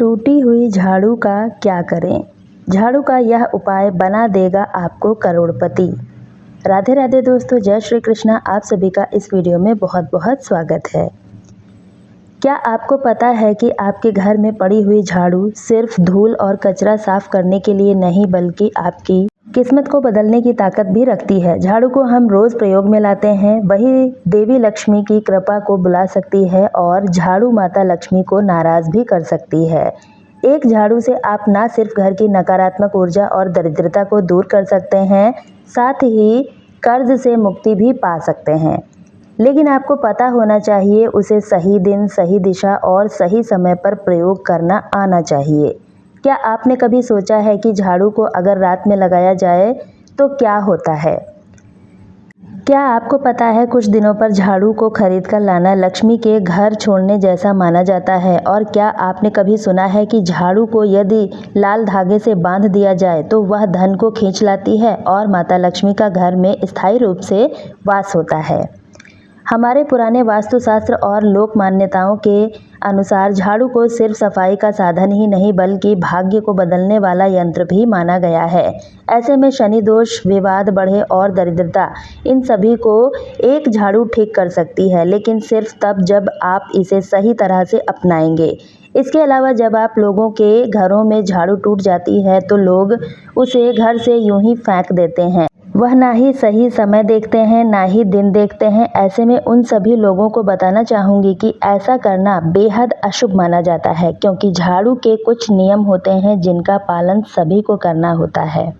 टूटी हुई झाड़ू का क्या करें? झाड़ू का यह उपाय बना देगा आपको करोड़पति। राधे राधे दोस्तों, जय श्री कृष्णा। आप सभी का इस वीडियो में बहुत बहुत स्वागत है। क्या आपको पता है कि आपके घर में पड़ी हुई झाड़ू सिर्फ धूल और कचरा साफ करने के लिए नहीं बल्कि आपकी किस्मत को बदलने की ताकत भी रखती है। झाड़ू को हम रोज प्रयोग में लाते हैं, वही देवी लक्ष्मी की कृपा को बुला सकती है और झाड़ू माता लक्ष्मी को नाराज भी कर सकती है। एक झाड़ू से आप ना सिर्फ घर की नकारात्मक ऊर्जा और दरिद्रता को दूर कर सकते हैं, साथ ही कर्ज से मुक्ति भी पा सकते हैं। लेकिन आपको पता होना चाहिए, उसे सही दिन, सही दिशा और सही समय पर प्रयोग करना आना चाहिए। क्या आपने कभी सोचा है कि झाड़ू को अगर रात में लगाया जाए तो क्या होता है? क्या आपको पता है कुछ दिनों पर झाड़ू को खरीद कर लाना लक्ष्मी के घर छोड़ने जैसा माना जाता है? और क्या आपने कभी सुना है कि झाड़ू को यदि लाल धागे से बांध दिया जाए तो वह धन को खींच लाती है और माता लक्ष्मी का घर में स्थायी रूप से वास होता है? हमारे पुराने वास्तुशास्त्र और लोक मान्यताओं के अनुसार झाड़ू को सिर्फ सफाई का साधन ही नहीं बल्कि भाग्य को बदलने वाला यंत्र भी माना गया है। ऐसे में शनि दोष, विवाद बढ़े और दरिद्रता, इन सभी को एक झाड़ू ठीक कर सकती है, लेकिन सिर्फ तब जब आप इसे सही तरह से अपनाएंगे। इसके अलावा जब आप लोगों के घरों में झाड़ू टूट जाती है तो लोग उसे घर से यूं ही फेंक देते हैं। वह ना ही सही समय देखते हैं, ना ही दिन देखते हैं। ऐसे में उन सभी लोगों को बताना चाहूँगी कि ऐसा करना बेहद अशुभ माना जाता है, क्योंकि झाड़ू के कुछ नियम होते हैं जिनका पालन सभी को करना होता है।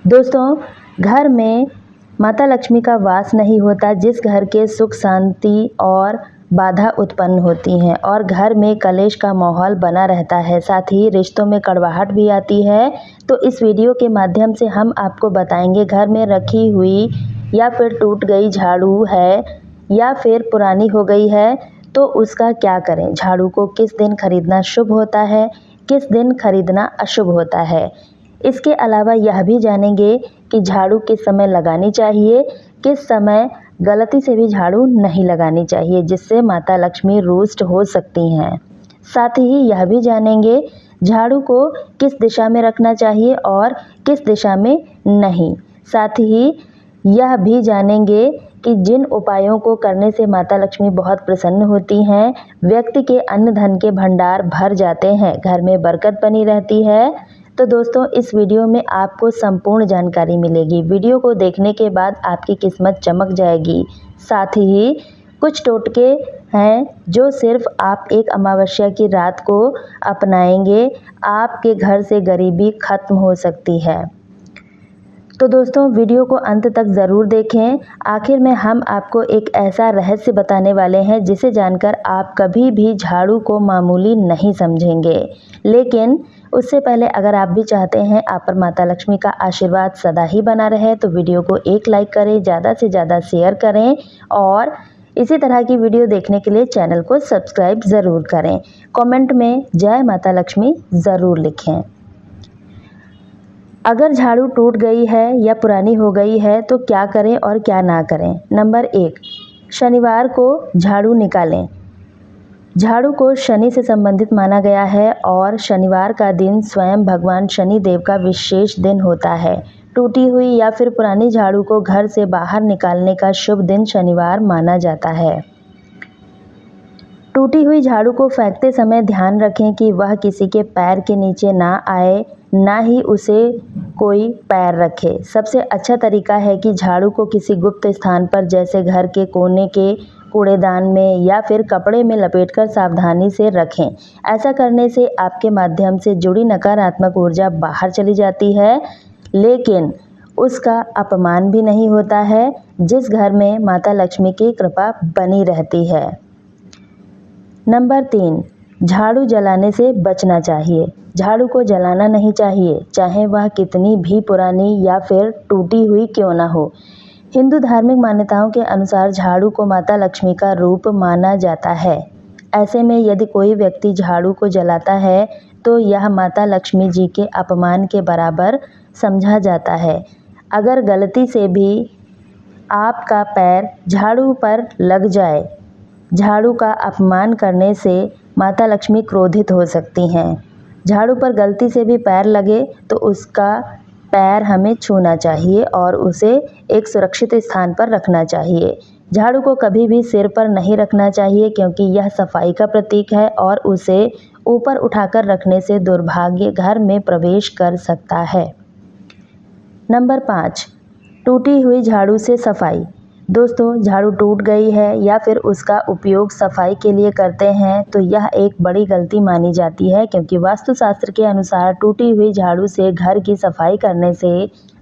दोस्तों, घर में माता लक्ष्मी का वास नहीं होता जिस घर के सुख शांति और बाधा उत्पन्न होती हैं और घर में कलेश का माहौल बना रहता है, साथ ही रिश्तों में कड़वाहट भी आती है। तो इस वीडियो के माध्यम से हम आपको बताएंगे, घर में रखी हुई या फिर टूट गई झाड़ू है या फिर पुरानी हो गई है तो उसका क्या करें। झाड़ू को किस दिन खरीदना शुभ होता है, किस दिन खरीदना अशुभ होता है। इसके अलावा यह भी जानेंगे कि झाड़ू किस समय लगानी चाहिए, किस समय गलती से भी झाड़ू नहीं लगानी चाहिए जिससे माता लक्ष्मी रुष्ट हो सकती हैं। साथ ही यह भी जानेंगे झाड़ू को किस दिशा में रखना चाहिए और किस दिशा में नहीं। साथ ही यह भी जानेंगे कि जिन उपायों को करने से माता लक्ष्मी बहुत प्रसन्न होती हैं, व्यक्ति के अन्न धन के भंडार भर जाते हैं, घर में बरकत बनी रहती है। तो दोस्तों, इस वीडियो में आपको संपूर्ण जानकारी मिलेगी। वीडियो को देखने के बाद आपकी किस्मत चमक जाएगी। साथ ही कुछ टोटके हैं जो सिर्फ आप एक अमावस्या की रात को अपनाएंगे, आपके घर से गरीबी खत्म हो सकती है। तो दोस्तों, वीडियो को अंत तक ज़रूर देखें। आखिर में हम आपको एक ऐसा रहस्य बताने वाले हैं जिसे जानकर आप कभी भी झाड़ू को मामूली नहीं समझेंगे। लेकिन उससे पहले अगर आप भी चाहते हैं आप पर माता लक्ष्मी का आशीर्वाद सदा ही बना रहे तो वीडियो को एक लाइक करें, ज़्यादा से ज़्यादा शेयर करें और इसी तरह की वीडियो देखने के लिए चैनल को सब्सक्राइब ज़रूर करें। कमेंट में जय माता लक्ष्मी ज़रूर लिखें। अगर झाड़ू टूट गई है या पुरानी हो गई है तो क्या करें और क्या ना करें। नंबर 1, शनिवार को झाड़ू निकालें। झाड़ू को शनि से संबंधित माना गया है और शनिवार का दिन स्वयं भगवान शनि देव का विशेष दिन होता है। टूटी हुई या फिर पुरानी झाड़ू को घर से बाहर निकालने का शुभ दिन शनिवार माना जाता है। टूटी हुई झाड़ू को फेंकते समय ध्यान रखें कि वह किसी के पैर के नीचे ना आए, ना ही उसे कोई पैर रखे। सबसे अच्छा तरीका है कि झाड़ू को किसी गुप्त स्थान पर जैसे घर के कोने के कूड़ेदान में या फिर कपड़े में लपेटकर सावधानी से रखें। ऐसा करने से आपके माध्यम से जुड़ी नकारात्मक ऊर्जा बाहर चली जाती है, लेकिन उसका अपमान भी नहीं होता है जिस घर में माता लक्ष्मी की कृपा बनी रहती है। नंबर 3, झाड़ू जलाने से बचना चाहिए। झाड़ू को जलाना नहीं चाहिए, चाहे वह कितनी भी पुरानी या फिर टूटी हुई क्यों ना हो। हिंदू धार्मिक मान्यताओं के अनुसार झाड़ू को माता लक्ष्मी का रूप माना जाता है। ऐसे में यदि कोई व्यक्ति झाड़ू को जलाता है तो यह माता लक्ष्मी जी के अपमान के बराबर समझा जाता है। अगर गलती से भी आपका पैर झाड़ू पर लग जाए, झाड़ू का अपमान करने से माता लक्ष्मी क्रोधित हो सकती हैं। झाड़ू पर गलती से भी पैर लगे तो उसका पैर हमें छूना चाहिए और उसे एक सुरक्षित स्थान पर रखना चाहिए। झाड़ू को कभी भी सिर पर नहीं रखना चाहिए क्योंकि यह सफाई का प्रतीक है और उसे ऊपर उठाकर रखने से दुर्भाग्य घर में प्रवेश कर सकता है। नंबर 5, टूटी हुई झाड़ू से सफाई। दोस्तों, झाड़ू टूट गई है या फिर उसका उपयोग सफाई के लिए करते हैं तो यह एक बड़ी गलती मानी जाती है क्योंकि वास्तुशास्त्र के अनुसार टूटी हुई झाड़ू से घर की सफाई करने से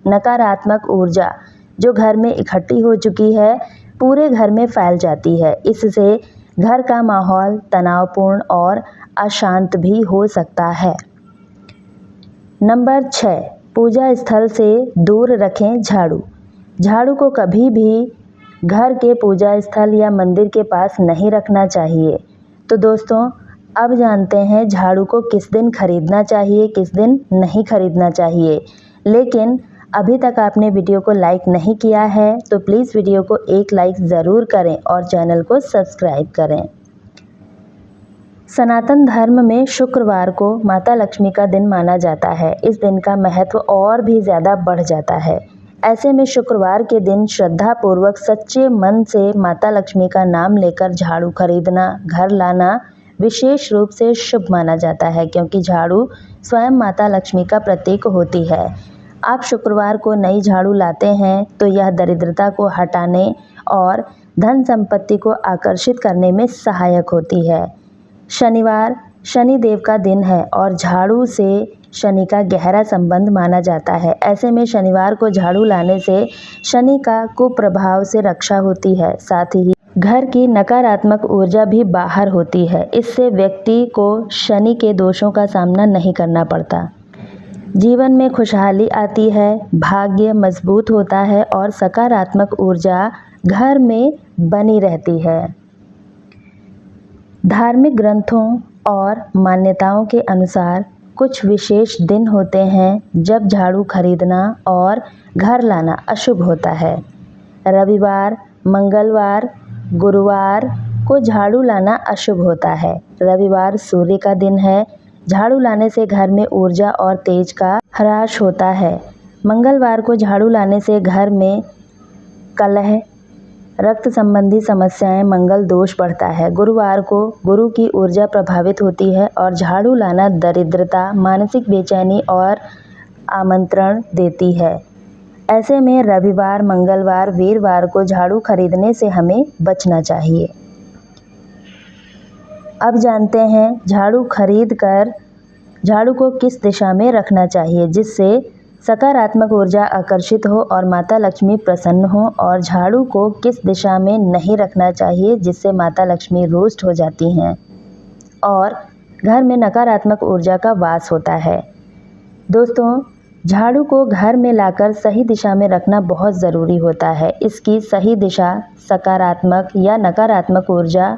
नकारात्मक ऊर्जा जो घर में इकट्ठी हो चुकी है पूरे घर में फैल जाती है। इससे घर का माहौल तनावपूर्ण और अशांत भी हो सकता है। नंबर 6, पूजा स्थल से दूर रखें झाड़ू। झाड़ू को कभी भी घर के पूजा स्थल या मंदिर के पास नहीं रखना चाहिए। तो दोस्तों, अब जानते हैं झाड़ू को किस दिन खरीदना चाहिए, किस दिन नहीं खरीदना चाहिए। लेकिन अभी तक आपने वीडियो को लाइक नहीं किया है तो प्लीज़ वीडियो को एक लाइक ज़रूर करें और चैनल को सब्सक्राइब करें। सनातन धर्म में शुक्रवार को माता लक्ष्मी का दिन माना जाता है। इस दिन का महत्व और भी ज़्यादा बढ़ जाता है। ऐसे में शुक्रवार के दिन श्रद्धापूर्वक सच्चे मन से माता लक्ष्मी का नाम लेकर झाड़ू खरीदना, घर लाना विशेष रूप से शुभ माना जाता है क्योंकि झाड़ू स्वयं माता लक्ष्मी का प्रतीक होती है। आप शुक्रवार को नई झाड़ू लाते हैं तो यह दरिद्रता को हटाने और धन संपत्ति को आकर्षित करने में सहायक होती है। शनिवार शनि देव का दिन है और झाड़ू से शनि का गहरा संबंध माना जाता है। ऐसे में शनिवार को झाड़ू लाने से शनि का कुप्रभाव से रक्षा होती है। साथ ही घर की नकारात्मक ऊर्जा भी बाहर होती है। इससे व्यक्ति को शनि के दोषों का सामना नहीं करना पड़ता। जीवन में खुशहाली आती है, भाग्य मजबूत होता है और सकारात्मक ऊर्जा घर में बनी रहती है। धार्मिक ग्रंथों और मान्यताओं के अनुसार कुछ विशेष दिन होते हैं जब झाड़ू खरीदना और घर लाना अशुभ होता है। रविवार, मंगलवार, गुरुवार को झाड़ू लाना अशुभ होता है। रविवार सूर्य का दिन है। झाड़ू लाने से घर में ऊर्जा और तेज का ह्रास होता है। मंगलवार को झाड़ू लाने से घर में कलह, रक्त संबंधी समस्याएं, मंगल दोष बढ़ता है। गुरुवार को गुरु की ऊर्जा प्रभावित होती है और झाड़ू लाना दरिद्रता, मानसिक बेचैनी और आमंत्रण देती है। ऐसे में रविवार, मंगलवार, वीरवार को झाड़ू खरीदने से हमें बचना चाहिए। अब जानते हैं झाड़ू खरीद कर झाड़ू को किस दिशा में रखना चाहिए जिससे सकारात्मक ऊर्जा आकर्षित हो और माता लक्ष्मी प्रसन्न हो, और झाड़ू को किस दिशा में नहीं रखना चाहिए जिससे माता लक्ष्मी रुष्ट हो जाती हैं और घर में नकारात्मक ऊर्जा का वास होता है। दोस्तों, झाड़ू को घर में लाकर सही दिशा में रखना बहुत ज़रूरी होता है। इसकी सही दिशा सकारात्मक या नकारात्मक ऊर्जा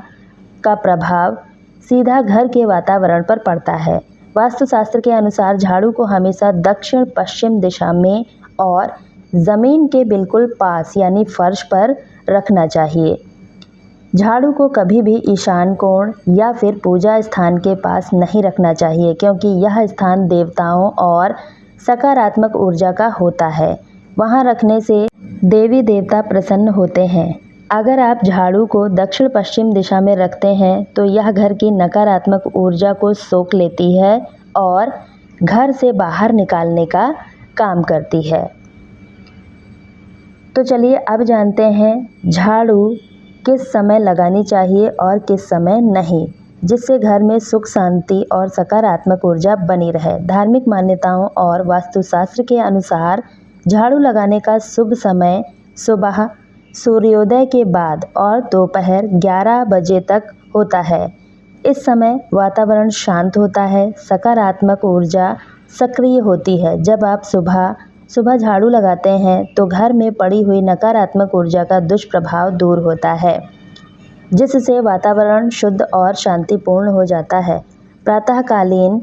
का प्रभाव सीधा घर के वातावरण पर पड़ता है। वास्तुशास्त्र के अनुसार झाड़ू को हमेशा दक्षिण पश्चिम दिशा में और ज़मीन के बिल्कुल पास यानी फर्श पर रखना चाहिए। झाड़ू को कभी भी ईशान कोण या फिर पूजा स्थान के पास नहीं रखना चाहिए क्योंकि यह स्थान देवताओं और सकारात्मक ऊर्जा का होता है। वहां रखने से देवी देवता प्रसन्न होते हैं। अगर आप झाड़ू को दक्षिण पश्चिम दिशा में रखते हैं तो यह घर की नकारात्मक ऊर्जा को सोख लेती है और घर से बाहर निकालने का काम करती है। तो चलिए अब जानते हैं झाड़ू किस समय लगानी चाहिए और किस समय नहीं, जिससे घर में सुख शांति और सकारात्मक ऊर्जा बनी रहे। धार्मिक मान्यताओं और वास्तुशास्त्र के अनुसार झाड़ू लगाने का शुभ समय सुबह सूर्योदय के बाद और दोपहर 11 बजे तक होता है। इस समय वातावरण शांत होता है, सकारात्मक ऊर्जा सक्रिय होती है। जब आप सुबह झाड़ू लगाते हैं तो घर में पड़ी हुई नकारात्मक ऊर्जा का दुष्प्रभाव दूर होता है, जिससे वातावरण शुद्ध और शांतिपूर्ण हो जाता है। प्रातःकालीन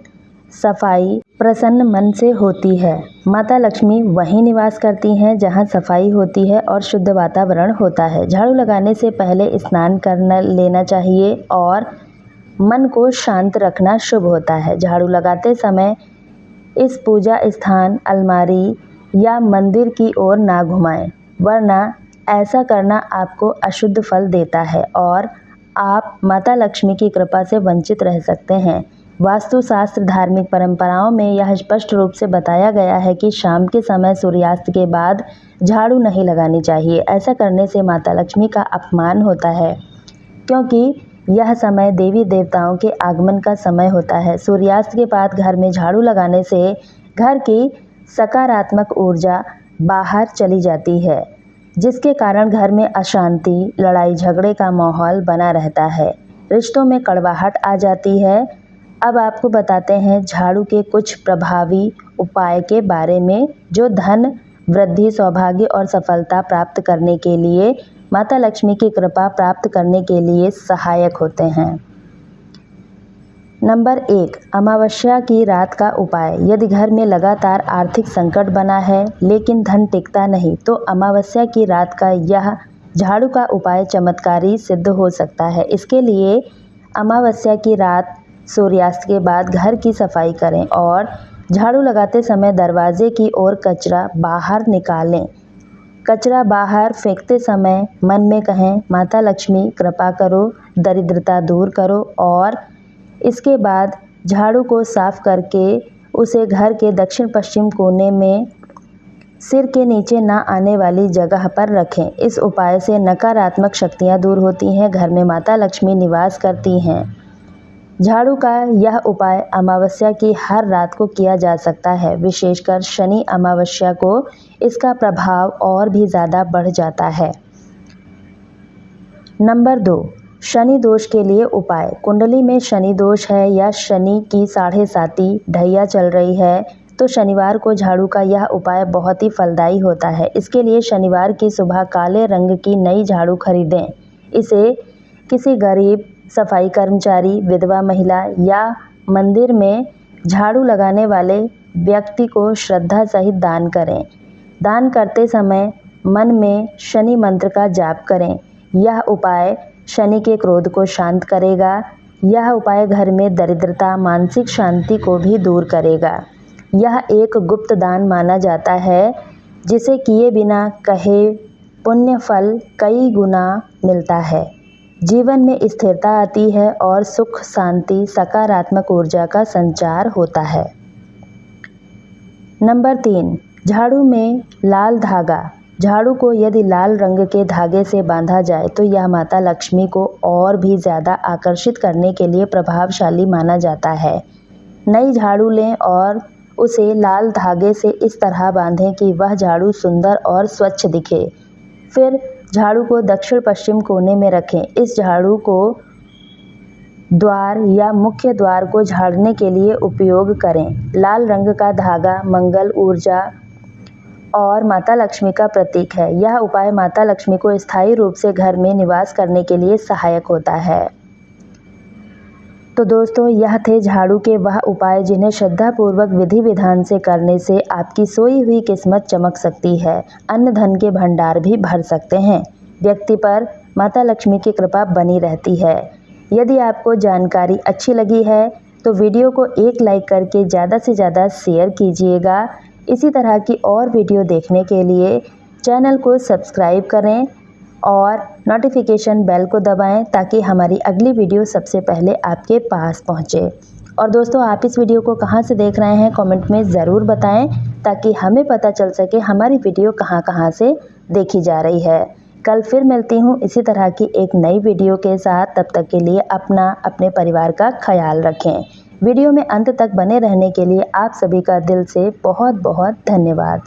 सफाई प्रसन्न मन से होती है। माता लक्ष्मी वहीं निवास करती हैं जहां सफाई होती है और शुद्ध वातावरण होता है। झाड़ू लगाने से पहले स्नान करना लेना चाहिए और मन को शांत रखना शुभ होता है। झाड़ू लगाते समय इस पूजा स्थान, अलमारी या मंदिर की ओर ना घुमाएं, वरना ऐसा करना आपको अशुद्ध फल देता है और आप माता लक्ष्मी की कृपा से वंचित रह सकते हैं। वास्तुशास्त्र धार्मिक परंपराओं में यह स्पष्ट रूप से बताया गया है कि शाम के समय सूर्यास्त के बाद झाड़ू नहीं लगानी चाहिए। ऐसा करने से माता लक्ष्मी का अपमान होता है, क्योंकि यह समय देवी देवताओं के आगमन का समय होता है। सूर्यास्त के बाद घर में झाड़ू लगाने से घर की सकारात्मक ऊर्जा बाहर चली जाती है, जिसके कारण घर में अशांति, लड़ाई झगड़े का माहौल बना रहता है। रिश्तों में कड़वाहट आ जाती है। अब आपको बताते हैं झाड़ू के कुछ प्रभावी उपाय के बारे में, जो धन वृद्धि, सौभाग्य और सफलता प्राप्त करने के लिए, माता लक्ष्मी की कृपा प्राप्त करने के लिए सहायक होते हैं। नंबर 1, अमावस्या की रात का उपाय। यदि घर में लगातार आर्थिक संकट बना है लेकिन धन टिकता नहीं, तो अमावस्या की रात का यह झाड़ू का उपाय चमत्कारी सिद्ध हो सकता है। इसके लिए अमावस्या की रात सूर्यास्त के बाद घर की सफाई करें और झाड़ू लगाते समय दरवाजे की ओर कचरा बाहर निकालें। कचरा बाहर फेंकते समय मन में कहें, माता लक्ष्मी कृपा करो, दरिद्रता दूर करो, और इसके बाद झाड़ू को साफ करके उसे घर के दक्षिण पश्चिम कोने में सिर के नीचे ना आने वाली जगह पर रखें। इस उपाय से नकारात्मक शक्तियाँ दूर होती हैं, घर में माता लक्ष्मी निवास करती हैं। झाड़ू का यह उपाय अमावस्या की हर रात को किया जा सकता है। विशेषकर शनि अमावस्या को इसका प्रभाव और भी ज़्यादा बढ़ जाता है। नंबर 2, शनि दोष के लिए उपाय। कुंडली में शनि दोष है या शनि की 7.5 ढैया चल रही है, तो शनिवार को झाड़ू का यह उपाय बहुत ही फलदायी होता है। इसके लिए शनिवार की सुबह काले रंग की नई झाड़ू खरीदें। इसे किसी गरीब, सफाई कर्मचारी, विधवा महिला या मंदिर में झाड़ू लगाने वाले व्यक्ति को श्रद्धा सहित दान करें। दान करते समय मन में शनि मंत्र का जाप करें। यह उपाय शनि के क्रोध को शांत करेगा। यह उपाय घर में दरिद्रता, मानसिक शांति को भी दूर करेगा। यह एक गुप्त दान माना जाता है, जिसे किए बिना कहे पुण्य फल कई गुना मिलता है। जीवन में स्थिरता आती है और सुख, शांति, सकारात्मक ऊर्जा का संचार होता है। नंबर 3, झाड़ू में लाल धागा। झाड़ू को यदि लाल रंग के धागे से बांधा जाए तो यह माता लक्ष्मी को और भी ज़्यादा आकर्षित करने के लिए प्रभावशाली माना जाता है। नई झाड़ू लें और उसे लाल धागे से इस तरह बांधें कि वह झाड़ू सुंदर और स्वच्छ दिखे। फिर झाड़ू को दक्षिण पश्चिम कोने में रखें। इस झाड़ू को द्वार या मुख्य द्वार को झाड़ने के लिए उपयोग करें। लाल रंग का धागा मंगल, ऊर्जा और माता लक्ष्मी का प्रतीक है। यह उपाय माता लक्ष्मी को स्थायी रूप से घर में निवास करने के लिए सहायक होता है। तो दोस्तों, यह थे झाड़ू के वह उपाय जिन्हें श्रद्धापूर्वक विधि विधान से करने से आपकी सोई हुई किस्मत चमक सकती है, अन्न धन के भंडार भी भर सकते हैं, व्यक्ति पर माता लक्ष्मी की कृपा बनी रहती है। यदि आपको जानकारी अच्छी लगी है तो वीडियो को एक लाइक करके ज़्यादा से ज़्यादा शेयर कीजिएगा। इसी तरह की और वीडियो देखने के लिए चैनल को सब्सक्राइब करें और नोटिफिकेशन बेल को दबाएं, ताकि हमारी अगली वीडियो सबसे पहले आपके पास पहुंचे। और दोस्तों, आप इस वीडियो को कहां से देख रहे हैं कमेंट में ज़रूर बताएं, ताकि हमें पता चल सके हमारी वीडियो कहां से देखी जा रही है। कल फिर मिलती हूं इसी तरह की एक नई वीडियो के साथ। तब तक के लिए अपना, अपने परिवार का ख्याल रखें। वीडियो में अंत तक बने रहने के लिए आप सभी का दिल से बहुत बहुत धन्यवाद।